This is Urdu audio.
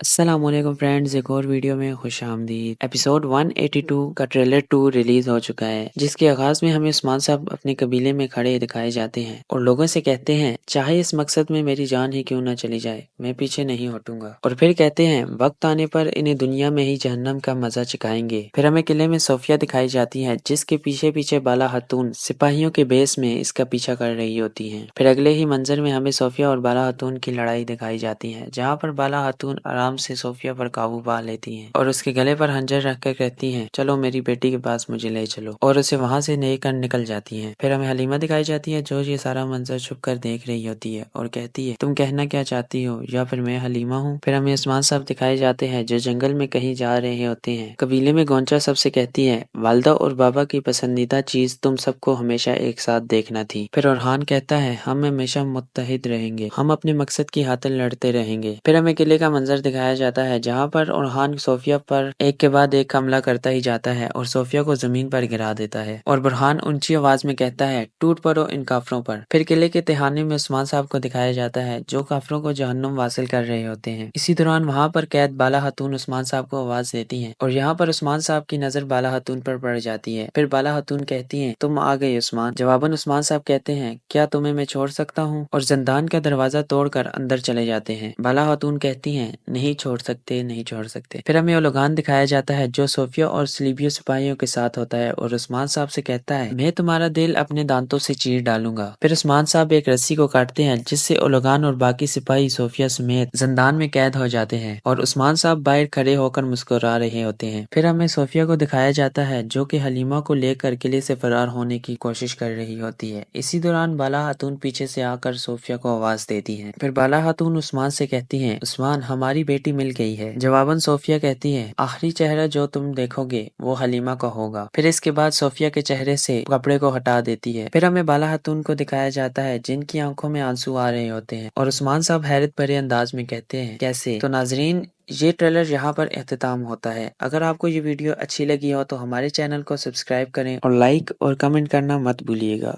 السلام علیکم فرینڈز، ایک اور ویڈیو میں خوش آمدید۔ ایپیسوڈ 182 کا ٹریلر 2 ریلیز ہو چکا ہے، جس کے آغاز میں ہمیں عثمان صاحب اپنے قبیلے میں کھڑے دکھائے جاتے ہیں اور لوگوں سے کہتے ہیں چاہے اس مقصد میں میری جان ہی کیوں نہ چلی جائے، میں پیچھے نہیں ہٹوں گا۔ اور پھر کہتے ہیں وقت آنے پر انہیں دنیا میں ہی جہنم کا مزہ چکھائیں گے۔ پھر ہمیں قلعے میں صوفیہ دکھائی جاتی ہے، جس کے پیچھے پیچھے بالا خاتون سپاہیوں کے بیس میں اس کا پیچھا کر رہی ہوتی ہیں۔ پھر اگلے ہی منظر میں ہمیں صوفیہ اور بالا خاتون کی لڑائی دکھائی جاتی ہے، جہاں پر بالا خاتون آرام سے صوفیہ پر قابو پا لیتی ہیں اور اس کے گلے پر خنجر رکھ کر کہتی ہیں چلو میری بیٹی کے پاس مجھے لے چلو، اور اسے وہاں سے لے کر نکل جاتی ہیں۔ پھر ہمیں حلیمہ دکھائی جاتی ہے، جو یہ سارا منظر چھپ کر دیکھ رہی ہوتی ہے اور کہتی ہے تم کہنا کیا چاہتی ہو، یا پھر میں حلیمہ ہوں۔ پھر ہمیں عثمان صاحب دکھائے جاتے ہیں، جو جنگل میں کہیں جا رہے ہوتے ہیں۔ قبیلے میں گونچا سب سے کہتی ہے والدہ اور بابا کی پسندیدہ چیز تم سب کو ہمیشہ ایک ساتھ دیکھنا تھی۔ پھر اورحان کہتا ہے ہم ہمیشہ متحد رہیں گے، ہم اپنے مقصد کی خاطر لڑتے رہیں گے۔ پھر ہمیں قلعے کا منظر دکھایا جاتا ہے، جہاں پر اورحان صوفیہ پر ایک کے بعد ایک حملہ کرتا ہی جاتا ہے اور صوفیہ کو زمین پر گرا دیتا ہے، اور برہان اونچی آواز میں کہتا ہے ٹوٹ پڑو ان کافروں پر۔ پھر قلعے کے تہھانے میں عثمان صاحب کو دکھایا جاتا ہے، جو کافروں کو جہنم واصل کر رہے ہوتے ہیں۔ اسی دوران وہاں پر قید بالا خاتون عثمان صاحب کو آواز دیتی ہیں، اور یہاں پر عثمان صاحب کی نظر بالا خاتون پر پڑ جاتی ہے۔ پھر بالا خاتون کہتی ہیں تم آ گئے عثمان۔ جواباً عثمان صاحب کہتے ہیں کیا تمہیں میں چھوڑ سکتا ہوں، اور زندان کا دروازہ توڑ کر اندر چلے جاتے ہیں۔ بالا خاتون کہتی ہیں نہیں چھوڑ سکتے، نہیں چھوڑ سکتے۔ پھر ہمیں اولوگان دکھایا جاتا ہے، جو صوفیہ اور صلیبیوں سپاہیوں کے ساتھ ہوتا ہے اور عثمان صاحب سے کہتا ہے میں تمہارا دل اپنے دانتوں سے چیر ڈالوں گا۔ پھر عثمان صاحب ایک رسی کو کاٹتے ہیں، جس سے اولوگان اور باقی سپاہی صوفیہ سمیت زندان میں قید ہو جاتے ہیں، اور عثمان صاحب باہر کھڑے ہو کر مسکرا رہے ہوتے ہیں۔ پھر ہمیں صوفیہ کو دکھایا جاتا ہے، جو کہ حلیمہ کو لے کر قلعے سے فرار ہونے کی کوشش کر رہی ہوتی ہے۔ اسی دوران بالا خاتون پیچھے سے آ کر صوفیہ کو آواز دیتی ہیں۔ پھر بالا خاتون عثمان سے کہتی ہیں عثمان ہماری بیٹی مل گئی ہے۔ جواباً صوفیہ کہتی ہے آخری چہرہ جو تم دیکھو گے وہ حلیمہ کا ہوگا۔ پھر اس کے بعد صوفیہ کے چہرے سے کپڑے کو ہٹا دیتی ہے۔ پھر ہمیں بالا خاتون کو دکھایا جاتا ہے، جن کی آنکھوں میں آنسو آ رہے ہوتے ہیں، اور عثمان صاحب حیرت بھرے انداز میں کہتے ہیں کیسے؟ تو ناظرین، یہ ٹریلر یہاں پر اختتام ہوتا ہے۔ اگر آپ کو یہ ویڈیو اچھی لگی ہو تو ہمارے چینل کو سبسکرائب کریں اور لائک اور کمنٹ کرنا مت بھولیے گا۔